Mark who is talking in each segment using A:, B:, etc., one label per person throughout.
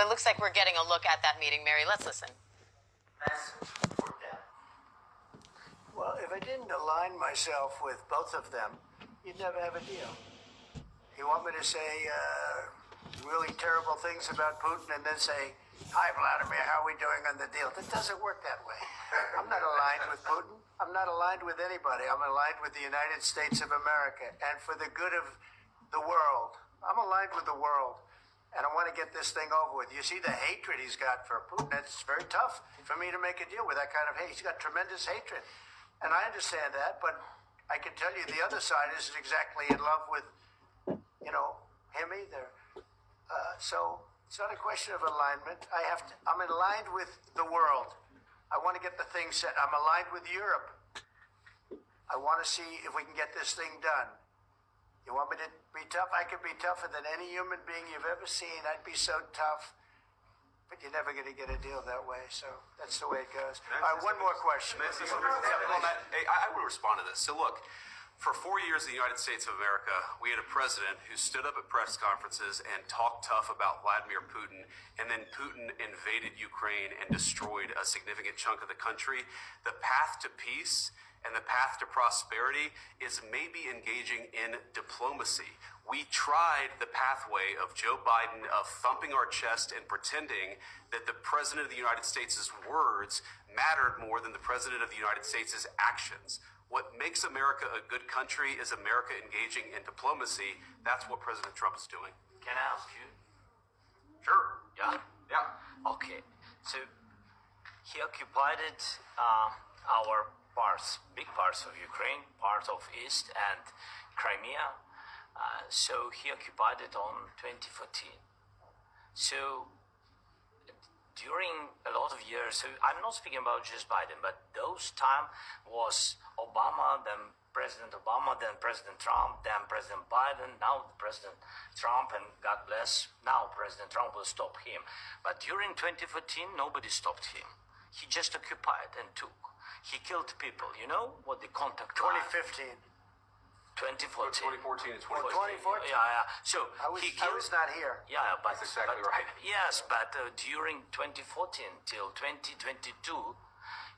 A: it looks like we're getting a look at that meeting, Mary. Let's listen.
B: Well, if I didn't align myself with both of them, you'd never have a deal. You want me to say really terrible things about Putin and then say, "Hi, Vladimir, how are we doing on the deal?" That doesn't work that way. I'm not aligned with Putin. I'm not aligned with anybody. I'm aligned with the United States of America and for the good of the world. I'm aligned with the world, and I want to get this thing over with. You see the hatred he's got for Putin. It's very tough for me to make a deal with that kind of hate. He's got tremendous hatred, and I understand that, but I can tell you the other side isn't exactly in love with, him either. So it's not a question of alignment. I'm aligned with the world. I want to get the thing set. I'm aligned with Europe. I want to see if we can get this thing done. You want me to be tough? I could be tougher than any human being you've ever seen. I'd be so tough. But you're never going to get a deal that way. So that's the way it goes. All right, one more question.
C: I would respond to this. So look, for 4 years in the United States of America, we had a president who stood up at press conferences and talked tough about Vladimir Putin, and then Putin invaded Ukraine and destroyed a significant chunk of the country. The path to peace and the path to prosperity is maybe engaging in diplomacy. We tried the pathway of Joe Biden, of thumping our chest and pretending that the president of the United States' words mattered more than the president of the United States' actions. What makes America a good country is America engaging in diplomacy. That's what President Trump is doing.
D: Can I ask you?
C: Sure.
D: Yeah?
C: Yeah.
D: Okay. So he occupied our parts, big parts of Ukraine, part of East and Crimea. So he occupied it on 2014. So during a lot of years, so I'm not speaking about just Biden, but those time was Obama, then President Obama, then President Trump, then President Biden, now President Trump, and God bless, now President Trump will stop him. But during 2014, nobody stopped him. He just occupied and took. He killed people. You know what the contact
B: 2015.
D: 2014.
C: 2014 and
B: 2014.
D: Yeah. So
B: I was not here.
D: Yeah, but
C: That's exactly right.
D: Yes, but during 2014 till 2022,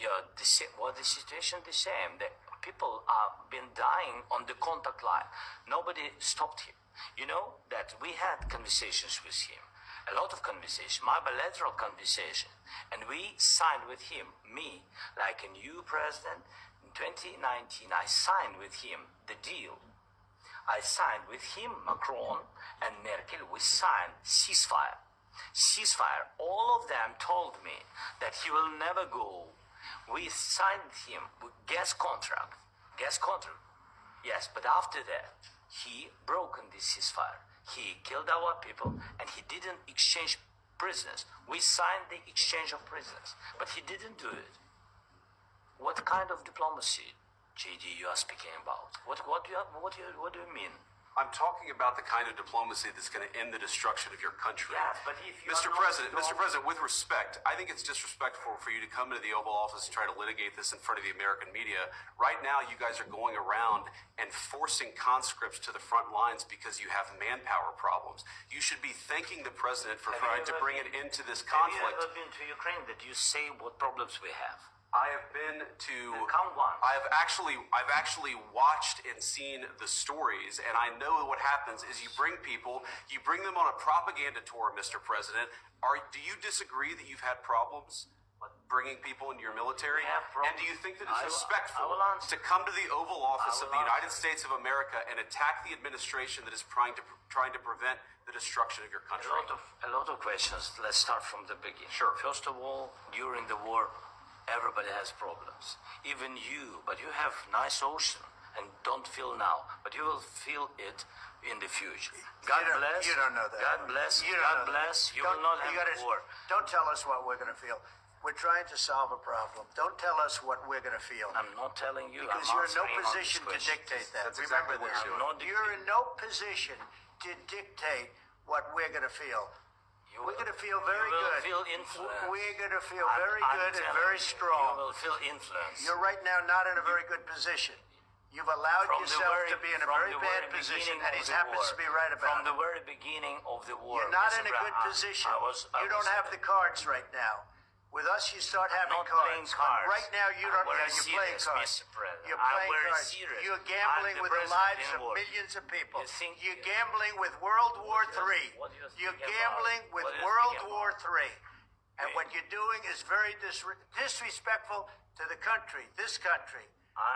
D: the situation the same. The people have been dying on the contact line. Nobody stopped him. You know that we had conversations with him, a lot of conversation, my bilateral conversation, and we signed with him, me, like a new president. In 2019, I signed with him the deal. I signed with him, Macron and Merkel, we signed ceasefire. Ceasefire. All of them told me that he will never go. We signed him with gas contract. Yes, but after that, he broke the ceasefire. He killed our people and he didn't exchange prisoners. We signed the exchange of prisoners, but he didn't do it. What kind of diplomacy, JD, you are speaking about? What do you mean?
C: I'm talking about the kind of diplomacy that's going to end the destruction of your country.
D: Yes, but if you
C: Mr. President, with respect, I think it's disrespectful for you to come into the Oval Office and try to litigate this in front of the American media. Right now, you guys are going around and forcing conscripts to the front lines because you have manpower problems. You should be thanking the president for trying to bring it into this conflict.
D: Have you ever been to Ukraine that you say what problems we have?
C: I have been to.
D: Count one.
C: I've actually watched and seen the stories, and I know what happens is you bring them on a propaganda tour, Mr. President. Do you disagree that you've had problems bringing people into your military? And do you think that it's respectful to come to the Oval Office of the United States of America and attack the administration that is trying to prevent the destruction of your country?
D: A lot of questions. Let's start from the beginning.
C: Sure.
D: First of all, during the war, everybody has problems, even you, but you have nice ocean and don't feel now, but you will feel it in the future. God bless.
B: You don't know that.
D: God bless. God bless. You will not have war.
B: Don't tell us what we're going to feel. We're trying to solve a problem. Don't tell us what we're going to feel.
D: I'm not telling you.
B: Because you're in no position to dictate that.
C: That's exactly what you're doing.
B: You're in no position to dictate what we're going to feel. We're going to feel very good.
D: You will feel influence.
B: We're going to feel very good and very strong.
D: You will feel influence.
B: You're right now not in a very good position. You've allowed
D: From the
B: yourself
D: very-
B: to be in a
D: from
B: very
D: the
B: bad
D: very
B: position,
D: beginning
B: and he
D: of the
B: happens
D: war.
B: to be right
D: From
B: about
D: the
B: it.
D: very beginning of the war.
B: You're not
D: Mr.
B: in a
D: Brown,
B: good position.
D: I was
B: You don't have the cards right now. With us, you start having
D: not
B: cards.
D: playing
B: But
D: cards.
B: right now, you
D: I'm
B: don't.
D: very
B: Yeah, you're playing
D: serious,
B: cards.
D: Mr. President.
B: You're
D: I'm
B: playing
D: very
B: cards.
D: serious.
B: You're
D: I'm
B: gambling
D: the
B: with the
D: president
B: lives
D: in
B: of
D: war.
B: millions of people.
D: You think-
B: You're gambling with World War III.
D: what do you think
B: You're
D: about-
B: gambling with
D: what do you
B: World
D: think
B: War
D: about-
B: III. And what you're doing is very disrespectful to the country, this country.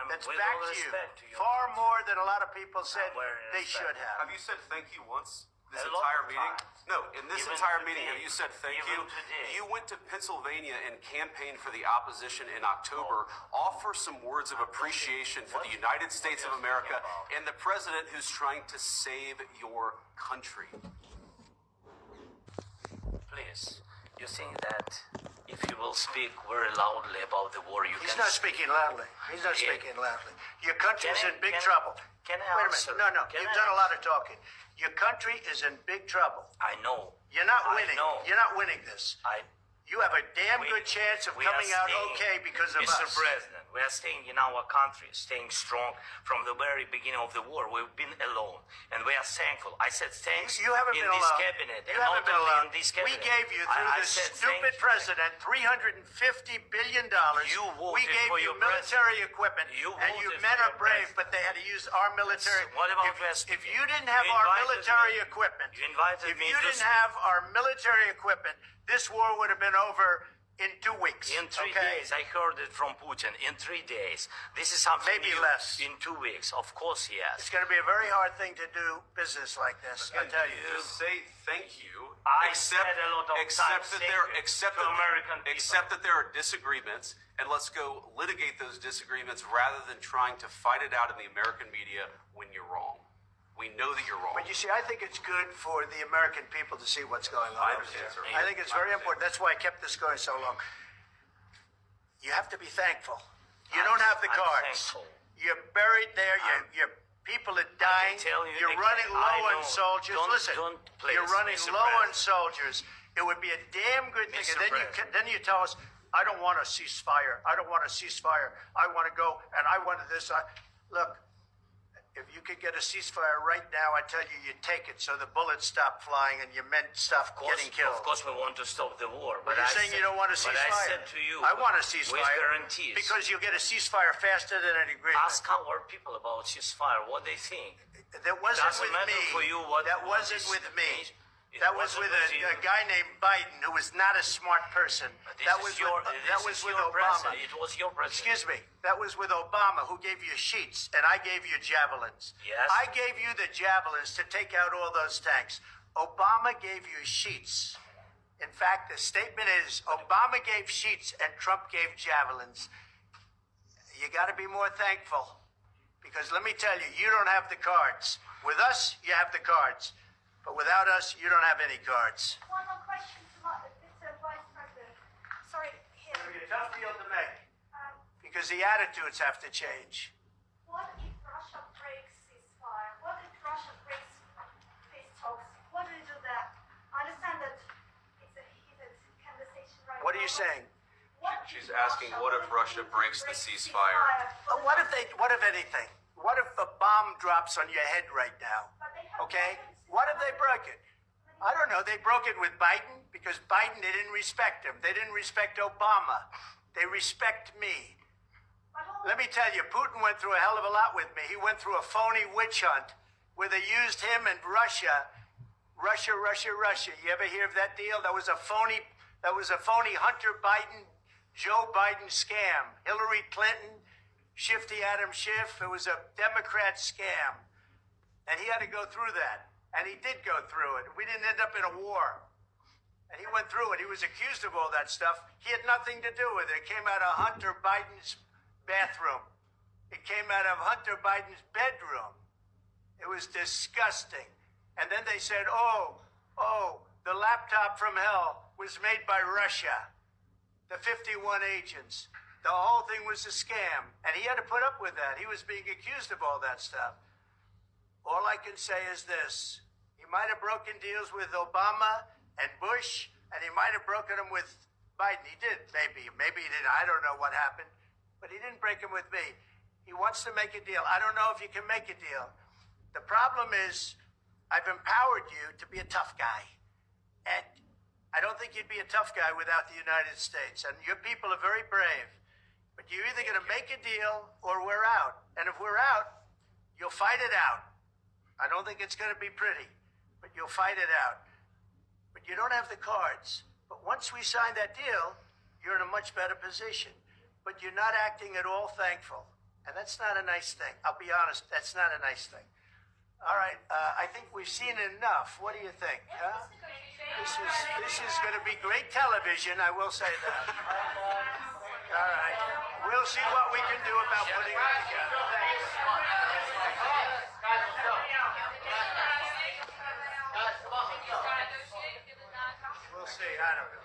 B: That's
D: with
B: back
D: all
B: to you.
D: respect to your
B: Far
D: country.
B: more than a lot of people said
D: very
B: they
D: respect.
B: should have.
C: Have you said thank you once this
D: A lot
C: entire
D: of
C: meeting?
D: times.
C: No, in this
D: Even
C: entire
D: today.
C: meeting, have you said thank
D: Even
C: you?
D: today.
C: You went to Pennsylvania and campaigned for the opposition in October. Offer some words of appreciation for the United States of America and the president who's trying to save your country.
D: Please, you think that if you will speak very loudly about the war, you
B: He's
D: can...
B: not speaking loudly. He's not
D: Yeah.
B: speaking loudly. Your country's
D: Can I-
B: in big
D: can-
B: trouble.
D: can I
B: Wait a
D: answer?
B: minute. No.
D: Can
B: You've
D: I
B: done a lot
D: answer?
B: of talking. Your country is in big trouble.
D: I know.
B: You're not
D: I
B: winning.
D: know.
B: You're not winning this. You have a damn good chance of
D: we are
B: coming out
D: staying-
B: okay because of
D: Mr.
B: us.
D: President, we are staying in our country, staying strong from the very beginning of the war. We've been alone, and we are thankful. I said thanks
B: You haven't
D: in
B: been
D: this
B: alone.
D: cabinet,
B: You
D: and
B: haven't
D: not
B: been
D: only
B: alone.
D: in this
B: We
D: cabinet.
B: gave you, through
D: I
B: this
D: said
B: stupid
D: thank you.
B: president, $350 billion.
D: You voted
B: We gave
D: for
B: you
D: your
B: military equipment,
D: You
B: and you
D: voted
B: men
D: for
B: are
D: your
B: brave,
D: president.
B: but they had to use our military.
D: What about
B: if,
D: West
B: if
D: Virginia?
B: you didn't have
D: You
B: our
D: invited
B: military
D: me-
B: equipment,
D: you invited
B: if
D: me
B: you
D: to
B: didn't
D: speak.
B: have our military equipment, this war would have been over in 2 weeks.
D: In 3
B: okay?
D: days, I heard it from Putin. In 3 days, this is something
B: Maybe
D: new.
B: less.
D: In 2 weeks, of course, yes.
B: It's going to be a very hard thing to do business like this. I tell you.
C: Just say thank you.
D: I said a lot of
C: except
D: times
C: that
D: thank
C: there,
D: you
C: except
D: to
C: that,
D: American people.
C: except that there are disagreements, and let's go litigate those disagreements rather than trying to fight it out in the American media when you're wrong. We know that you're wrong.
B: But you see, I think it's good for the American people to see what's going on
C: I
B: over
C: understand,
B: there.
C: sir.
B: I think it's
C: I
B: very
C: understand.
B: important. That's why I kept this going so long. You have to be thankful. You don't have the
D: I'm
B: cards.
D: thankful.
B: You're buried there. Your people are dying.
D: tell you
B: You're
D: again,
B: running low
D: I
B: on
D: know.
B: soldiers. Listen,
D: Please,
B: you're running
D: Mr.
B: low on
D: President.
B: soldiers. It would be a damn good thing.
D: Mr.
B: And then you tell us, I don't want a ceasefire. I don't want a ceasefire. I want to go and I wanted this. Look, if you could get a ceasefire right now, I tell you, you take it so the bullets stop flying and your men stop getting killed.
D: Of course, we want to stop the war.
B: But you're saying you don't want a ceasefire.
D: But I said to you,
B: I want a ceasefire.
D: with guarantees.
B: Because you'll get a ceasefire faster than an agreement.
D: Ask our people about ceasefire, what they think.
B: That wasn't
D: Doesn't
B: with
D: matter
B: me.
D: for you what-
B: that
D: what
B: wasn't
D: this
B: with me.
D: means. It
B: That was
D: wasn't
B: with
D: with you.
B: a guy named Biden, who was not a smart person.
D: This
B: That
D: is
B: was
D: your,
B: with,
D: this
B: that
D: is
B: was with
D: your
B: Obama.
D: president. It was your president.
B: Excuse me. That was with Obama, who gave you sheets, and I gave you javelins.
D: Yes.
B: I gave you the javelins to take out all those tanks. Obama gave you sheets. In fact, the statement is Obama gave sheets and Trump gave javelins. You got to be more thankful. Because let me tell you, you don't have the cards. With us, you have the cards. But without us, you don't have any cards.
E: One more question to Mr. Vice President. Sorry, here.
B: It'll be a tough deal to make.
E: Um,
B: Because the attitudes have to change.
E: what if Russia breaks ceasefire? What if Russia breaks peace talks? What do you do then? I understand that it's a heated conversation right now.
B: What are you saying?
E: What
C: She's
E: if
C: asking, what if Russia breaks the ceasefire?
B: What if anything? What if a bomb drops on your head right now?
E: But they have
B: Okay?
E: broken
B: What if they
E: ceasefire.
B: broke it? I don't know. They broke it with Biden because Biden, they didn't respect him. They didn't respect Obama. They respect me.
E: But all
B: Let me tell you, Putin went through a hell of a lot with me. He went through a phony witch hunt where they used him and Russia. Russia. You ever hear of that deal? That was a phony Hunter Biden, Joe Biden scam. Hillary Clinton, Shifty Adam Schiff. It was a Democrat scam. And he had to go through that. And he did go through it. We didn't end up in a war. And he went through it. He was accused of all that stuff. He had nothing to do with it. It came out of Hunter Biden's bathroom. It came out of Hunter Biden's bedroom. It was disgusting. And then they said, oh, the laptop from hell was made by Russia. The 51 agents. The whole thing was a scam. And he had to put up with that. He was being accused of all that stuff. All I can say is this. He might have broken deals with Obama and Bush, and he might have broken them with Biden. He did, maybe. Maybe he didn't. I don't know what happened. But he didn't break them with me. He wants to make a deal. I don't know if you can make a deal. The problem is, I've empowered you to be a tough guy. And I don't think you'd be a tough guy without the United States. And your people are very brave. But you're either going to make a deal or we're out. And if we're out, you'll fight it out. I don't think it's going to be pretty, but you'll fight it out. But you don't have the cards. But once we sign that deal, you're in a much better position. But you're not acting at all thankful. And that's not a nice thing. I'll be honest, that's not a nice thing. All right, I think we've seen enough. What do you think? Huh? This is going to be great television, I will say that. All right. We'll see what we can do about putting it together. Thanks. We'll see. I don't know.